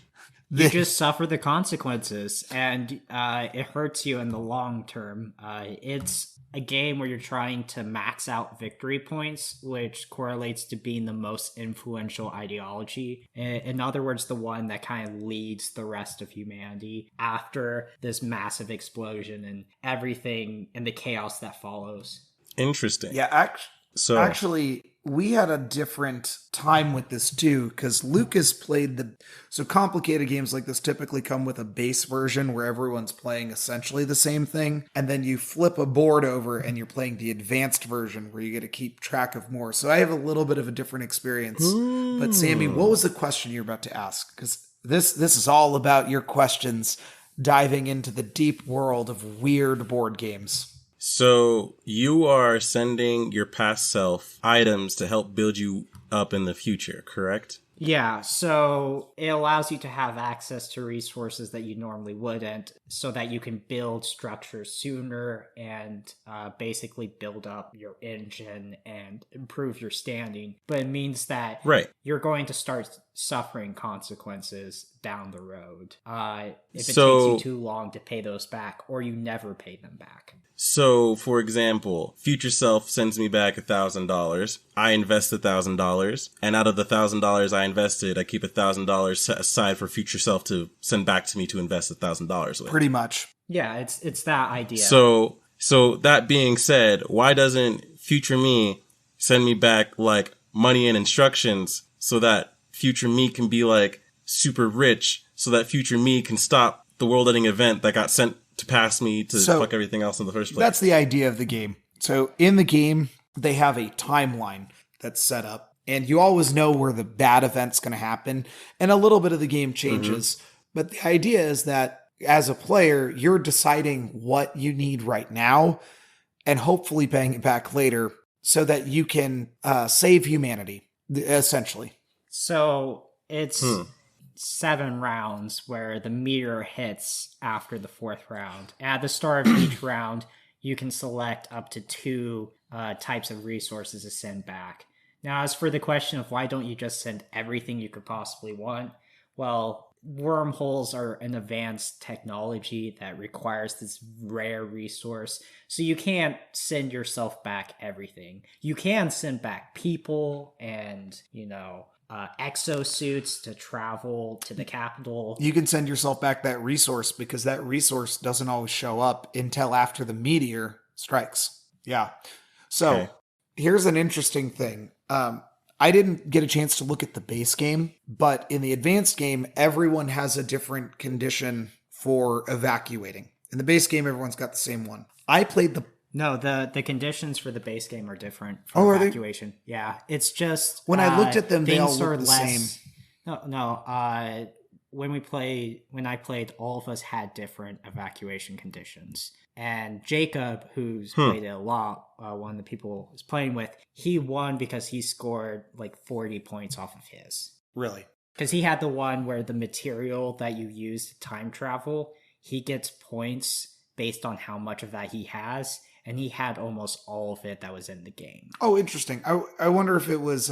You just suffer the consequences, and it hurts you in the long term. It's a game where you're trying to max out victory points, which correlates to being the most influential ideology. In other words, the one that kind of leads the rest of humanity after this massive explosion and everything and the chaos that follows. Interesting. Yeah, actually, we had a different time with this too, because Lucas played so complicated games like this typically come with a base version where everyone's playing essentially the same thing, and then you flip a board over and you're playing the advanced version where you get to keep track of more. So I have a little bit of a different experience. But Sammy, what was the question you're about to ask? Because this is all about your questions diving into the deep world of weird board games. So you are sending your past self items to help build you up in the future, correct? Yeah, so it allows you to have access to resources that you normally wouldn't, so that you can build structures sooner and basically build up your engine and improve your standing. But it means that you're going to start suffering consequences down the road if it takes you too long to pay those back, or you never pay them back. So, for example, future self sends me back $1,000. I invest $1,000, and out of the $1,000 I invested, I keep $1,000 set aside for future self to send back to me to invest $1,000 with. Pretty much. Yeah, it's that idea. So that being said, why doesn't future me send me back like money and instructions so that future me can be like super rich, so that future me can stop the world-ending event that got sent to pass me to fuck everything else in the first place? That's the idea of the game. So in the game, they have a timeline that's set up, and you always know where the bad event's going to happen, and a little bit of the game changes. Mm-hmm. But the idea is that as a player, you're deciding what you need right now and hopefully paying it back later so that you can save humanity, essentially. So it's 7 rounds where the meteor hits after the 4th round. At the start of each round, you can select up to 2 types of resources to send back. Now, as for the question of why don't you just send everything you could possibly want, well, wormholes are an advanced technology that requires this rare resource. So you can't send yourself back everything. You can send back people and, exosuits to travel to the capital. You can send yourself back that resource because that resource doesn't always show up until after the meteor strikes. Yeah. So Okay. here's an interesting thing. I didn't get a chance to look at the base game, but in the advanced game, everyone has a different condition for evacuating. In the base game, everyone's got the same one. I played the No, the conditions for the base game are different Oh, for are they? evacuation. Yeah, it's just When I looked at them, they all things looked are the less. No. When I played, all of us had different evacuation conditions. And Jacob, who's played it a lot, one of the people I was playing with, he won because he scored like 40 points off of his. Really? Because he had the one where the material that you use to time travel, he gets points based on how much of that he has, and he had almost all of it that was in the game. Oh, interesting. I wonder if it was...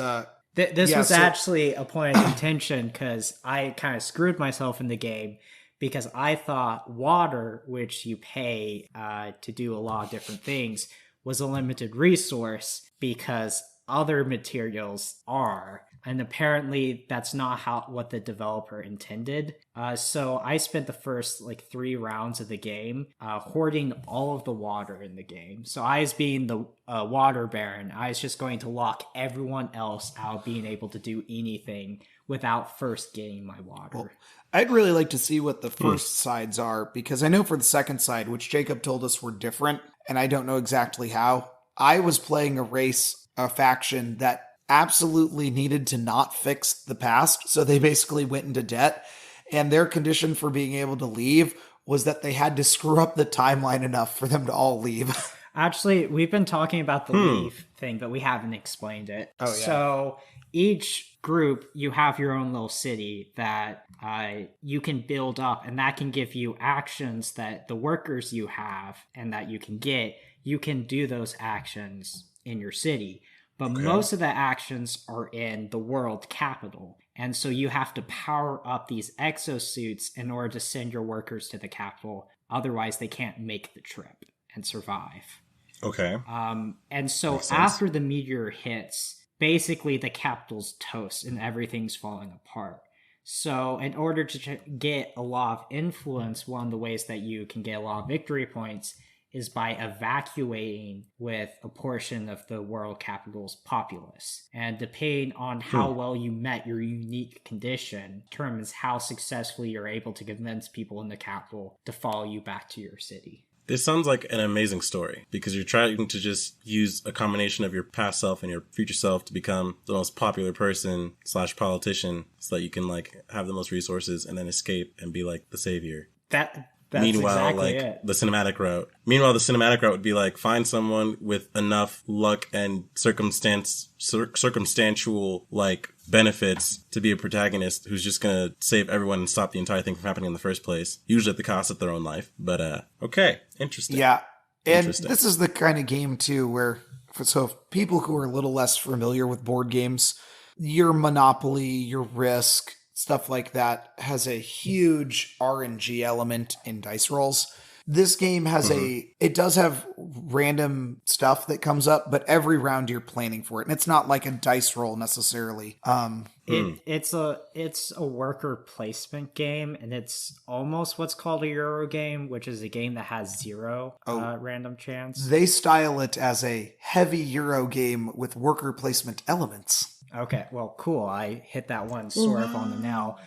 This Yeah, was so- actually a point of contention because I kind of screwed myself in the game because I thought water, which you pay to do a lot of different things, was a limited resource because other materials are. And apparently that's not what the developer intended. So I spent the first 3 rounds of the game hoarding all of the water in the game. So I was being the water baron. I was just going to lock everyone else out being able to do anything without first getting my water. Well, I'd really like to see what the first sides are, because I know for the second side, which Jacob told us were different, and I don't know exactly how. I was playing a faction that absolutely needed to not fix the past, so they basically went into debt, and their condition for being able to leave was that they had to screw up the timeline enough for them to all leave. Actually, we've been talking about the leave thing, but we haven't explained it. Oh, yeah. So each group, you have your own little city that you can build up, and that can give you actions that the workers you have and that you can get, you can do those actions in your city. But most of the actions are in the world capital. And so you have to power up these exosuits in order to send your workers to the capital. Otherwise, they can't make the trip and survive. Okay. And so Makes sense. after the meteor hits, basically the capital's toast and everything's falling apart. So in order to get a lot of influence, one of the ways that you can get a lot of victory points is by evacuating with a portion of the world capital's populace. And depending on how well you met your unique condition determines how successfully you're able to convince people in the capital to follow you back to your city. This sounds like an amazing story because you're trying to just use a combination of your past self and your future self to become the most popular person / politician so that you can have the most resources and then escape and be the savior. That's Meanwhile, exactly it. the cinematic route. Meanwhile, the cinematic route would be find someone with enough luck and circumstantial benefits to be a protagonist who's just gonna save everyone and stop the entire thing from happening in the first place. Usually at the cost of their own life. But okay, interesting. Yeah. And Interesting. this is the kind of game, too, where, so people who are a little less familiar with board games, your Monopoly, your Risk, stuff like that has a huge RNG element in dice rolls. This game has it does have random stuff that comes up, but every round you're planning for it. And it's not like a dice roll necessarily. It's a worker placement game, and it's almost what's called a Euro game, which is a game that has zero random chance. They style it as a heavy Euro game with worker placement elements. Okay, well, cool. I hit that one sort of on the nail.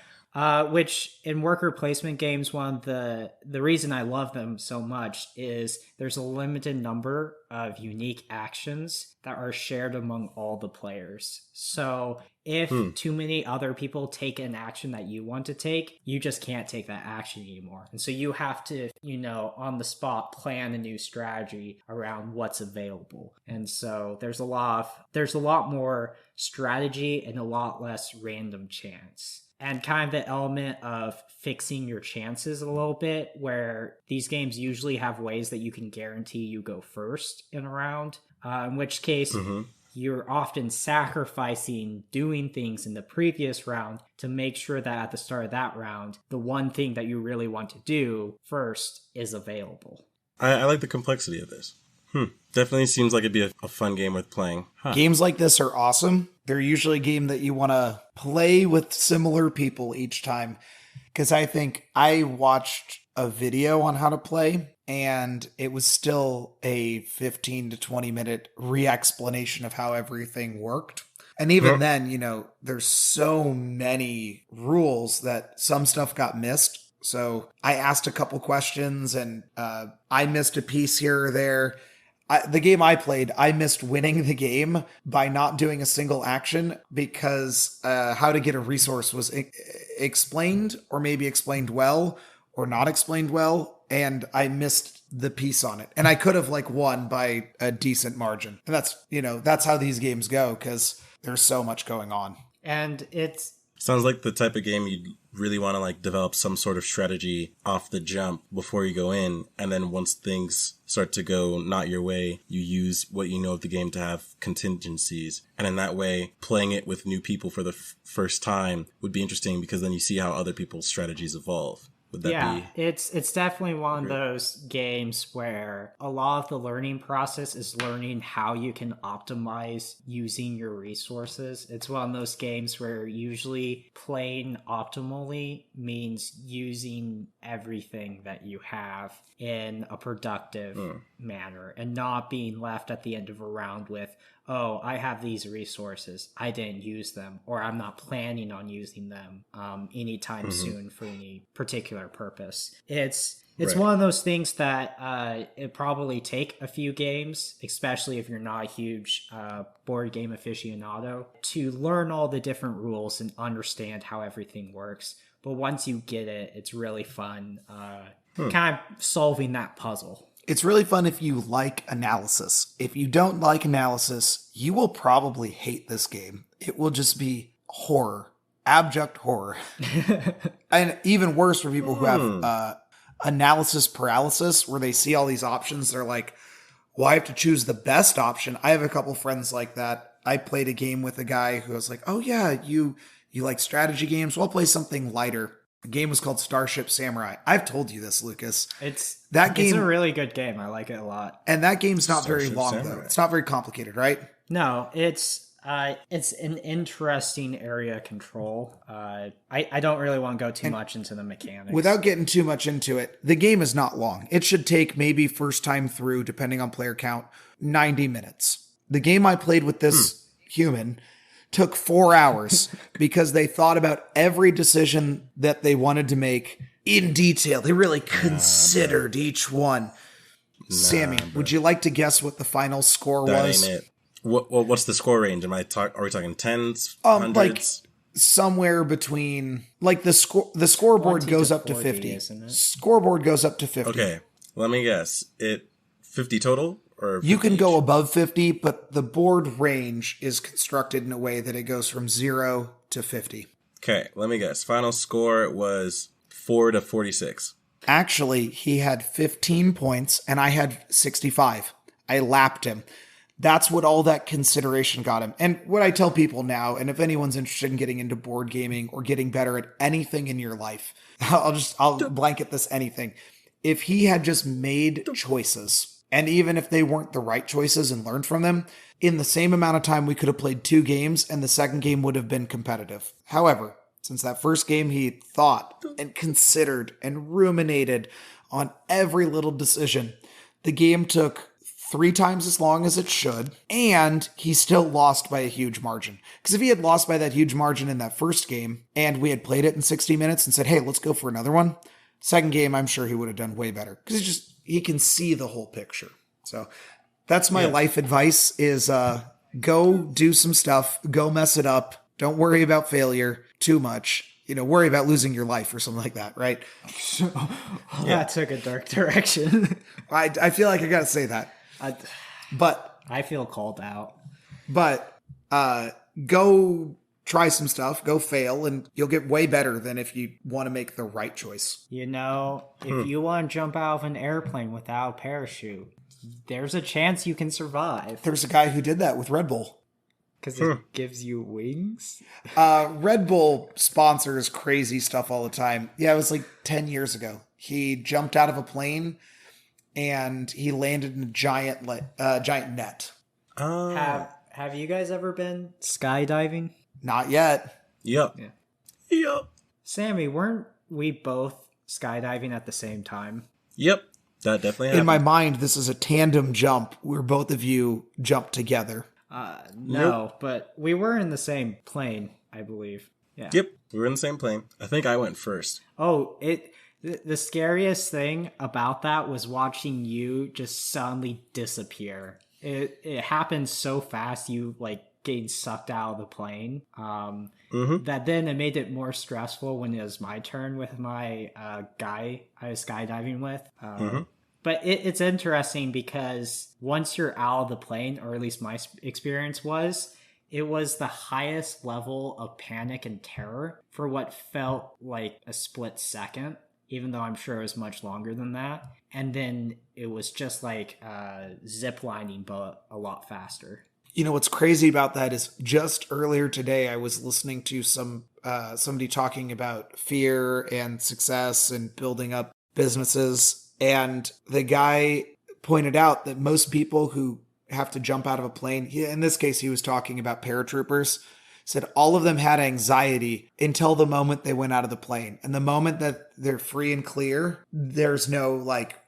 Which in worker placement games, one of the reason I love them so much is there's a limited number of unique actions that are shared among all the players. So if too many other people take an action that you want to take, you just can't take that action anymore. And so you have to, on the spot, plan a new strategy around what's available. And so there's a lot more strategy and a lot less random chance. And kind of the element of fixing your chances a little bit, where these games usually have ways that you can guarantee you go first in a round. In which case, you're often sacrificing doing things in the previous round to make sure that at the start of that round, the one thing that you really want to do first is available. I like the complexity of this. Definitely seems like it'd be a fun game worth playing. Games like this are awesome. They're usually a game that you want to play with similar people each time. Because I think I watched a video on how to play, and it was still a 15 to 20 minute re-explanation of how everything worked. And even then, you know, there's so many rules that some stuff got missed. So I asked a couple questions, and I missed a piece here or there. The game I played, I missed winning the game by not doing a single action because how to get a resource was explained, or maybe explained well or not explained well, and I missed the piece on it. And I could have won by a decent margin. And that's how these games go, because there's so much going on. And it's Sounds like the type of game you'd really want to develop some sort of strategy off the jump before you go in. And then once things start to go not your way, you use what you know of the game to have contingencies. And in that way, playing it with new people for the first time would be interesting, because then you see how other people's strategies evolve. Would that be? It's definitely one of those games where a lot of the learning process is learning how you can optimize using your resources. It's one of those games where usually playing optimally means using everything that you have in a productive manner, and not being left at the end of a round with, oh, I have these resources, I didn't use them, or I'm not planning on using them anytime soon for any particular purpose. It's one of those things that it probably take a few games, especially if you're not a huge board game aficionado, to learn all the different rules and understand how everything works. But once you get it, it's really fun kind of solving that puzzle. It's really fun if you like analysis. If you don't like analysis, you will probably hate this game. It will just be horror, abject horror. And even worse for people who have analysis paralysis, where they see all these options. They're like, well, I have to choose the best option. I have a couple friends like that. I played a game with a guy who was like, oh yeah, you like strategy games? Well, I'll play something lighter. The game was called Starship Samurai. I've told you this, Lucas. It's a really good game. I like it a lot. And that game's not very Starship long, Samurai. though. It's not very complicated, right? No, it's an interesting area of control. I don't really want to go too much into the mechanics. Without getting too much into it, the game is not long. It should take maybe first time through, depending on player count, 90 minutes. The game I played with this human took 4 hours because they thought about every decision that they wanted to make in detail. They really considered each one. Sammy, would you like to guess what the final score was? That ain't it. What's the score range? Are we talking tens, hundreds? Somewhere between the scoreboard goes up to 40, 50. isn't it? Scoreboard goes up to 50. Okay, let me guess. 50 total? Or You 50 can go each? above 50, but the board range is constructed in a way that it goes from 0 to 50. Okay, let me guess. Final score was 4 to 46. Actually, he had 15 points and I had 65. I lapped him. That's what all that consideration got him. And what I tell people now, and if anyone's interested in getting into board gaming or getting better at anything in your life, I'll blanket this anything. If he had just made choices, and even if they weren't the right choices and learned from them, in the same amount of time, we could have played 2 games and the second game would have been competitive. However, since that first game, he thought and considered and ruminated on every little decision. The game took 3 times as long as it should, and he still lost by a huge margin. Because if he had lost by that huge margin in that first game, and we had played it in 60 minutes and said, hey, let's go for another one, second game, I'm sure he would have done way better. Because he can see the whole picture. So that's my life advice is go do some stuff, go mess it up. Don't worry about failure too much. Worry about losing your life or something like that, right? That took a dark direction. I feel like I got to say that. But I feel called out. But go try some stuff, go fail, and you'll get way better than if you want to make the right choice. If you want to jump out of an airplane without a parachute, there's a chance you can survive. There's a guy who did that with Red Bull. Because it gives you wings? Red Bull sponsors crazy stuff all the time. Yeah, it was like 10 years ago. He jumped out of a plane and he landed in a giant net. Have you guys ever been skydiving? Not yet. Yep. Yeah. Yep. Sammy, weren't we both skydiving at the same time? Yep. That definitely happened. In my mind, this is a tandem jump where both of you jump together. No, but we were in the same plane, I believe. Yeah. Yep. We were in the same plane. I think I went first. Oh, the scariest thing about that was watching you just suddenly disappear. It happened so fast, you like getting sucked out of the plane. That then it made it more stressful when it was my turn with my guy I was skydiving with. But it's interesting because once you're out of the plane, or at least my experience was, it was the highest level of panic and terror for what felt like a split second, even though I'm sure it was much longer than that. And then it was just like zip lining, but a lot faster. You know, what's crazy about that is just earlier today, I was listening to somebody talking about fear and success and building up businesses. And the guy pointed out that most people who have to jump out of a plane, in this case, he was talking about paratroopers, said all of them had anxiety until the moment they went out of the plane. And the moment that they're free and clear, there's no like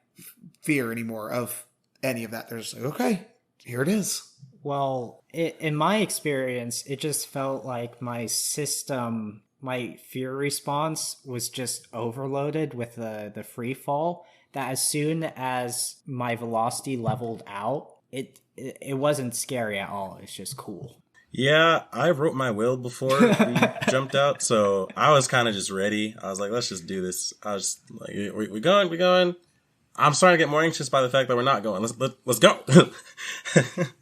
fear anymore of any of that. They're just like, okay, here it is. Well, in my experience, it just felt like my fear response was just overloaded with the free fall. That as soon as my velocity leveled out, it wasn't scary at all. It's just cool. Yeah, I wrote my will before we jumped out, so I was kind of just ready. I was like, let's just do this. I was like, we going. I'm starting to get more anxious by the fact that we're not going. Let's go.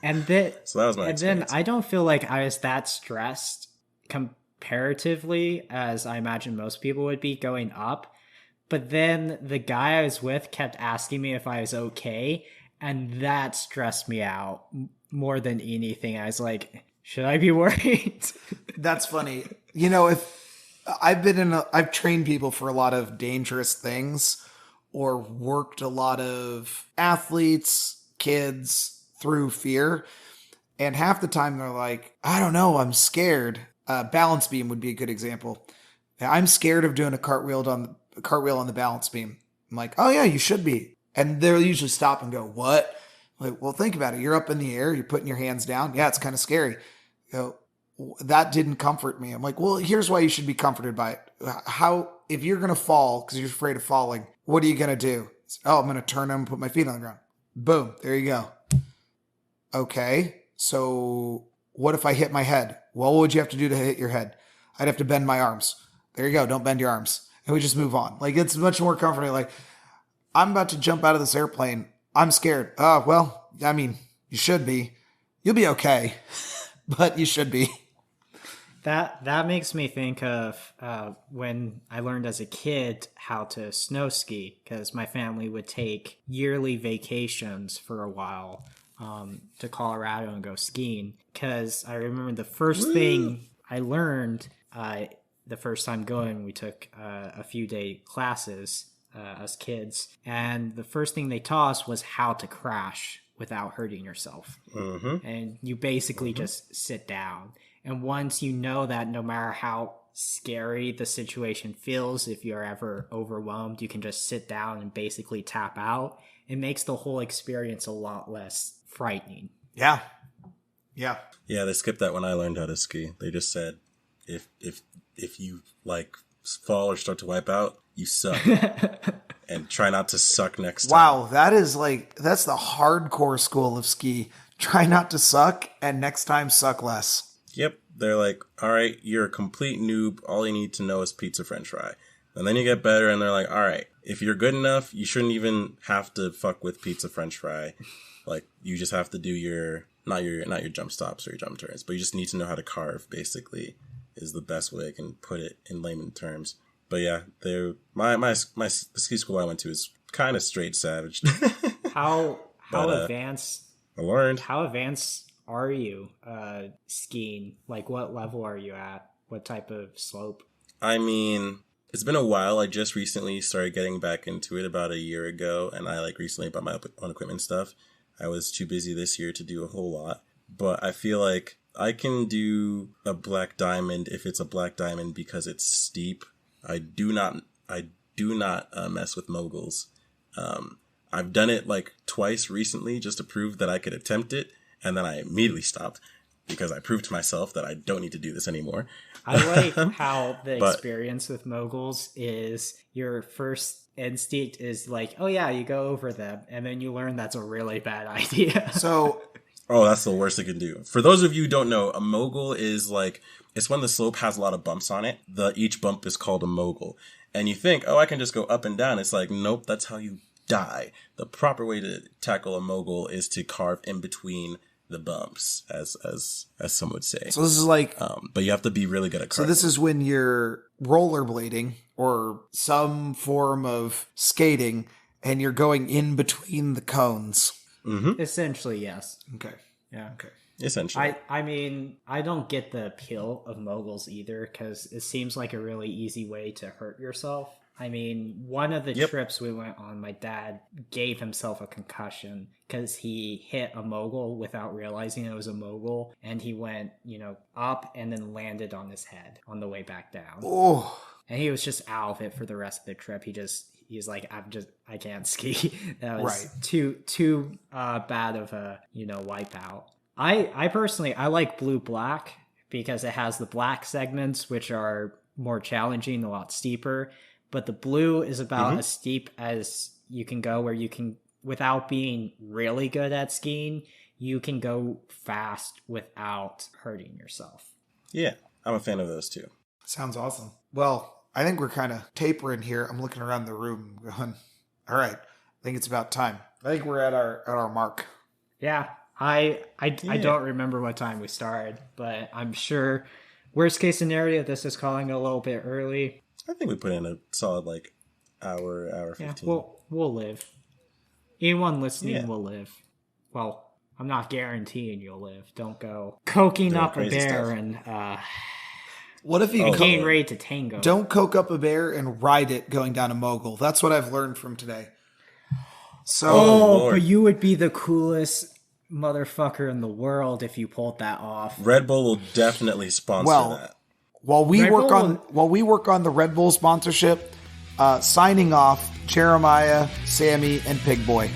And then, so that was my experience. Then I don't feel like I was that stressed comparatively as I imagine most people would be going up. But then the guy I was with kept asking me if I was okay, and that stressed me out more than anything. I was like, should I be worried? That's funny. You know, if I've trained people for a lot of dangerous things or worked a lot of athletes, kids through fear. And half the time they're like, I don't know, I'm scared. Balance beam would be a good example. I'm scared of doing a cartwheel on the balance beam. I'm like, oh yeah, you should be. And they'll usually stop and go, what? Like, well, think about it. You're up in the air. You're putting your hands down. Yeah, it's kind of scary. You know, that didn't comfort me. I'm like, well, here's why you should be comforted by it. If you're going to fall because you're afraid of falling, what are you going to do? Oh, I'm going to turn and put my feet on the ground. Boom. There you go. Okay. So what if I hit my head? Well, what would you have to do to hit your head? I'd have to bend my arms. There you go. Don't bend your arms. And we just move on. Like, it's much more comforting. Like, I'm about to jump out of this airplane. I'm scared. Oh, well, I mean, you should be. You'll be okay. But you should be. That makes me think of when I learned as a kid how to snow ski, because my family would take yearly vacations for a while to Colorado and go skiing. Because I remember the first thing I learned the first time going, we took a few day classes as kids, and the first thing they taught us was how to crash without hurting yourself. And you basically just sit down. And once you know that no matter how scary the situation feels, if you're ever overwhelmed, you can just sit down and basically tap out. It makes the whole experience a lot less frightening. Yeah. Yeah, they skipped that when I learned how to ski. They just said, if you like fall or start to wipe out, you suck. And try not to suck next time. Wow, that's the hardcore school of ski. Try not to suck, and next time suck less. Yep. They're like, all right, you're a complete noob. All you need to know is pizza french fry. And then you get better, and they're like, all right, if you're good enough, you shouldn't even have to fuck with pizza french fry. Like, you just have to do your not your jump stops or your jump turns, but you just need to know how to carve, basically, is the best way I can put it in layman terms. But yeah, the ski school I went to is kind of straight savage. How advanced? I learned. How advanced are you skiing? Like, what level are you at? What type of slope? I mean, it's been a while. I just recently started getting back into it about a year ago, and I like recently bought my own equipment stuff. I was too busy this year to do a whole lot, but I feel like I can do a black diamond if it's a black diamond because it's steep. I do not mess with moguls. I've done it like twice recently just to prove that I could attempt it, and then I immediately stopped because I proved to myself that I don't need to do this anymore. I like how the experience with moguls is your first instinct is like, oh yeah, you go over them, and then you learn that's a really bad idea. So, oh, that's the worst it can do. For those of you who don't know, a mogul is like, it's when the slope has a lot of bumps on it. Each bump is called a mogul. And you think, oh, I can just go up and down. It's like, nope, that's how you die. The proper way to tackle a mogul is to carve in between the bumps, as some would say. So this is like, but you have to be really good at carving. So this is when you're rollerblading or some form of skating, and you're going in between the cones. Mm-hmm. Essentially, yes. Okay. Yeah. Okay. Essentially. I mean, I don't get the appeal of moguls either, because it seems like a really easy way to hurt yourself. I mean, one of the trips we went on, my dad gave himself a concussion because he hit a mogul without realizing it was a mogul, and he went, up and then landed on his head on the way back down. Oh. And he was just out of it for the rest of the trip. He's like, I can't ski. That was too bad of a, wipeout. I personally, I like blue black because it has the black segments, which are more challenging, a lot steeper. But the blue is about as steep as you can go, where you can, without being really good at skiing, you can go fast without hurting yourself. Yeah, I'm a fan of those too. Sounds awesome. Well, I think we're kind of tapering here. I'm looking around the room going, all right, I think it's about time. I think we're at our mark. Yeah, I don't remember what time we started, but I'm sure worst case scenario, this is calling a little bit early. I think we put in a solid hour 15. Yeah, we'll live. Anyone listening will live. Well, I'm not guaranteeing you'll live. Don't go coking up a bear and what if you gain ready to tango? Don't coke up a bear and ride it going down a mogul. That's what I've learned from today. So, but you would be the coolest motherfucker in the world if you pulled that off. Red Bull will definitely sponsor that. While we work on the Red Bull sponsorship, signing off, Jeremiah, Sammy, and Pig Boy.